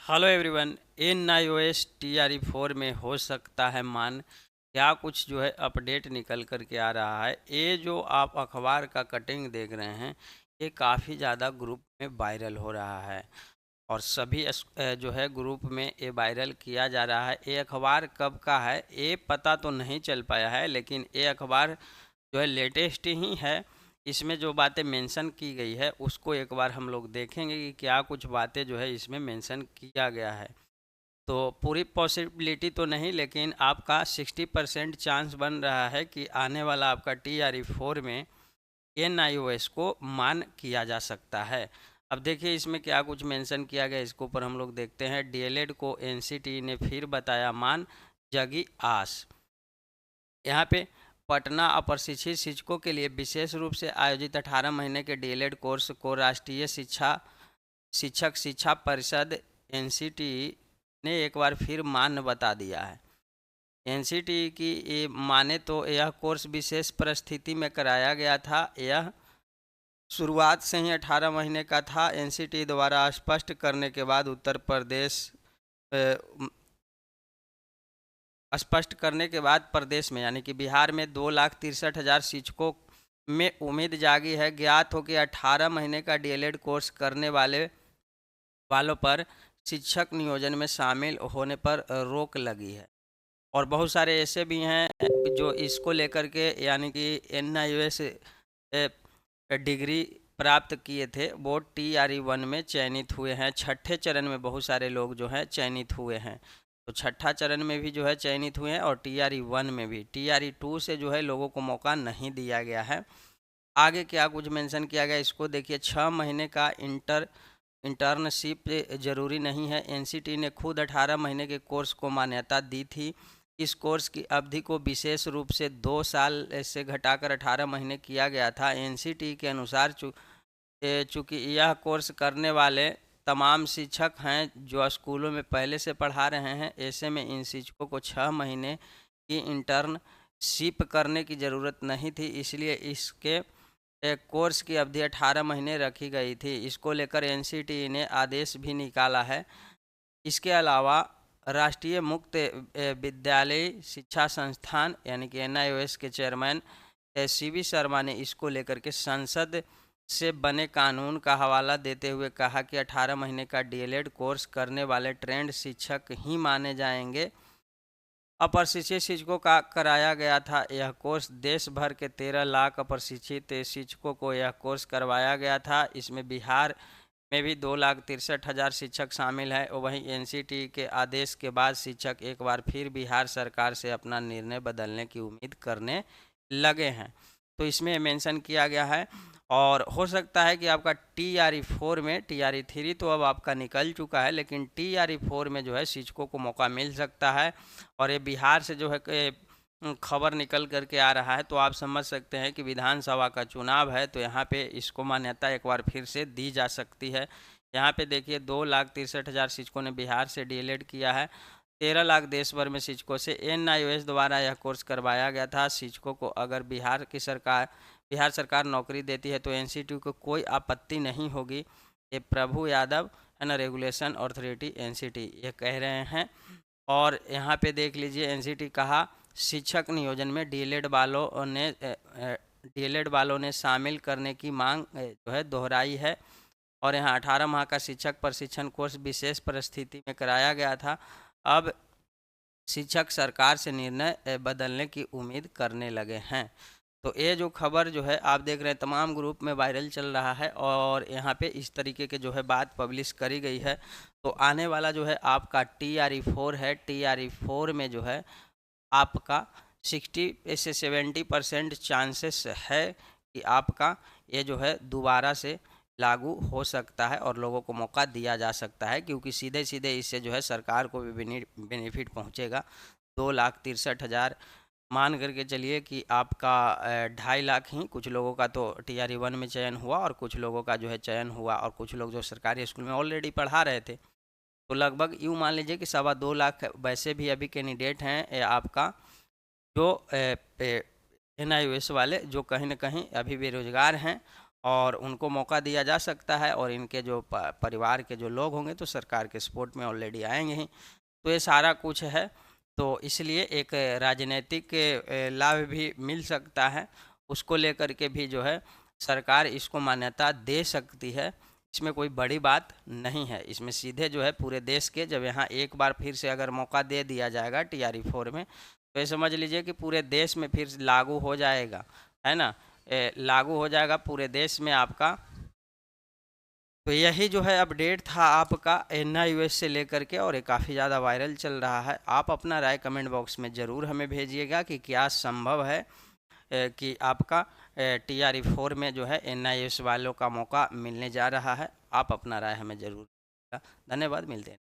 Hello everyone. NIOS TRE 4 में हो सकता है मान क्या कुछ जो है अपडेट निकल कर के आ रहा है। ये जो आप अखबार का कटिंग देख रहे हैं ये काफ़ी ज़्यादा ग्रुप में वायरल हो रहा है और सभी जो है ग्रुप में ये वायरल किया जा रहा है। ये अखबार कब का है ये पता तो नहीं चल पाया है, लेकिन ये अखबार जो है लेटेस्ट ही है। इसमें जो बातें मेंशन की गई है उसको एक बार हम लोग देखेंगे कि क्या कुछ बातें जो है इसमें मेंशन किया गया है। तो पूरी पॉसिबिलिटी तो नहीं, लेकिन आपका 60% चांस बन रहा है कि आने वाला आपका TRE 4 में NIOS को मान किया जा सकता है। अब देखिए इसमें क्या कुछ मेंशन किया गया, इसके ऊपर हम लोग देखते हैं। DLED को NCT ने फिर बताया मान, जगी आस। यहाँ पे पटना अप्रशिक्षित शिक्षकों के लिए विशेष रूप से आयोजित 18 महीने के DLED कोर्स को राष्ट्रीय शिक्षक शिक्षा परिषद NCT ने एक बार फिर मान्य बता दिया है। NCT की ये माने तो यह कोर्स विशेष परिस्थिति में कराया गया था। यह शुरुआत से ही 18 महीने का था। NCT द्वारा स्पष्ट करने के बाद उत्तर प्रदेश स्पष्ट करने के बाद प्रदेश में यानी कि बिहार में 2,63,000 शिक्षकों में उम्मीद जागी है। ज्ञात हो कि 18 महीने का DLED कोर्स करने वालों पर शिक्षक नियोजन में शामिल होने पर रोक लगी है। और बहुत सारे ऐसे भी हैं जो इसको लेकर के यानी कि NIOS डिग्री प्राप्त किए थे, वो TRE 1 में चयनित हुए हैं। छठे चरण में बहुत सारे लोग जो हैं चयनित हुए हैं। तो छठा चरण में भी जो है चयनित हुए हैं और TRE 1 में भी। TRE 2 से जो है लोगों को मौका नहीं दिया गया है। आगे क्या कुछ मेंशन किया गया इसको देखिए। 6 महीने का इंटर्नशिप जरूरी नहीं है। NCT ने खुद 18 महीने के कोर्स को मान्यता दी थी। इस कोर्स की अवधि को विशेष रूप से 2 साल से घटाकर 18 महीने किया गया था। NCT के अनुसार चूँकि यह कोर्स करने वाले तमाम शिक्षक हैं जो स्कूलों में पहले से पढ़ा रहे हैं, ऐसे में इन शिक्षकों को 6 महीने की इंटर्नशिप करने की ज़रूरत नहीं थी, इसलिए इसके एक कोर्स की अवधि 18 महीने रखी गई थी। इसको लेकर NCT ने आदेश भी निकाला है। इसके अलावा राष्ट्रीय मुक्त विद्यालय शिक्षा संस्थान यानी कि NIOS के चेयरमैन CV शर्मा ने इसको लेकर के संसद से बने कानून का हवाला देते हुए कहा कि 18 महीने का DLED कोर्स करने वाले ट्रेंड शिक्षक ही माने जाएंगे। अप्रशिक्षित शिक्षकों का कराया गया था यह कोर्स। देश भर के 13 लाख अप्रशिक्षित शिक्षकों को यह कोर्स करवाया गया था। इसमें बिहार में भी 2,63,000 शिक्षक शामिल है। वहीं NCT के आदेश के बाद शिक्षक एक बार फिर बिहार सरकार से अपना निर्णय बदलने की उम्मीद करने लगे हैं। तो इसमें मेंशन किया गया है और हो सकता है कि आपका TRE 4 में, TRE 3 तो अब आपका निकल चुका है, लेकिन TRE 4 में जो है शिक्षकों को मौका मिल सकता है। और ये बिहार से जो है खबर निकल करके आ रहा है, तो आप समझ सकते हैं कि विधानसभा का चुनाव है, तो यहाँ पे इसको मान्यता एक बार फिर से दी जा सकती है। यहाँ पे देखिए 2,63,000 शिक्षकों ने बिहार से DLED किया है। 13 लाख देश भर में शिक्षकों से NIOS द्वारा यह कोर्स करवाया गया था। शिक्षकों को अगर बिहार सरकार नौकरी देती है तो NCT को कोई आपत्ति नहीं होगी। ये प्रभु यादव है ना, रेगुलेशन अथॉरिटी NCT ये कह रहे हैं। और यहाँ पे देख लीजिए NCT कहा शिक्षक नियोजन में DLED वालों ने शामिल करने की मांग जो है दोहराई है। और यहाँ 18 माह का शिक्षक प्रशिक्षण कोर्स विशेष परिस्थिति में कराया गया था। अब शिक्षक सरकार से निर्णय बदलने की उम्मीद करने लगे हैं। तो ये जो खबर जो है आप देख रहे हैं तमाम ग्रुप में वायरल चल रहा है और यहाँ पे इस तरीके के जो है बात पब्लिश करी गई है। तो आने वाला जो है आपका TRE 4 है। TRE 4 में जो है आपका 60 से 70% चांसेस है कि आपका ये जो है दोबारा से लागू हो सकता है और लोगों को मौका दिया जा सकता है, क्योंकि सीधे सीधे इससे जो है सरकार को भी बेनिफिट पहुंचेगा। 2,63,000 मान करके चलिए कि आपका 2.5 लाख ही कुछ लोगों का तो TRE 1 में चयन हुआ और कुछ लोगों का जो है चयन हुआ, और कुछ लोग जो सरकारी स्कूल में ऑलरेडी पढ़ा रहे थे, तो लगभग यूँ मान लीजिए कि 2.25 लाख वैसे भी अभी कैंडिडेट हैं आपका जो NIOS वाले, जो कहीं ना कहीं अभी बेरोजगार हैं और उनको मौका दिया जा सकता है, और इनके जो परिवार के जो लोग होंगे तो सरकार के सपोर्ट में ऑलरेडी आएंगे ही। तो ये सारा कुछ है, तो इसलिए एक राजनीतिक लाभ भी मिल सकता है, उसको लेकर के भी जो है सरकार इसको मान्यता दे सकती है। इसमें कोई बड़ी बात नहीं है, इसमें सीधे जो है पूरे देश के, जब यहाँ एक बार फिर से अगर मौका दे दिया जाएगा TRE 4 में, तो ये समझ लीजिए कि पूरे देश में फिर लागू हो जाएगा, है ना, लागू हो जाएगा पूरे देश में आपका। तो यही जो है अपडेट था आपका NIUS से लेकर के, और ये काफ़ी ज़्यादा वायरल चल रहा है। आप अपना राय कमेंट बॉक्स में ज़रूर हमें भेजिएगा कि क्या संभव है कि आपका TRE 4 में जो है NIUS वालों का मौका मिलने जा रहा है। आप अपना राय हमें ज़रूर। धन्यवाद, मिलते हैं।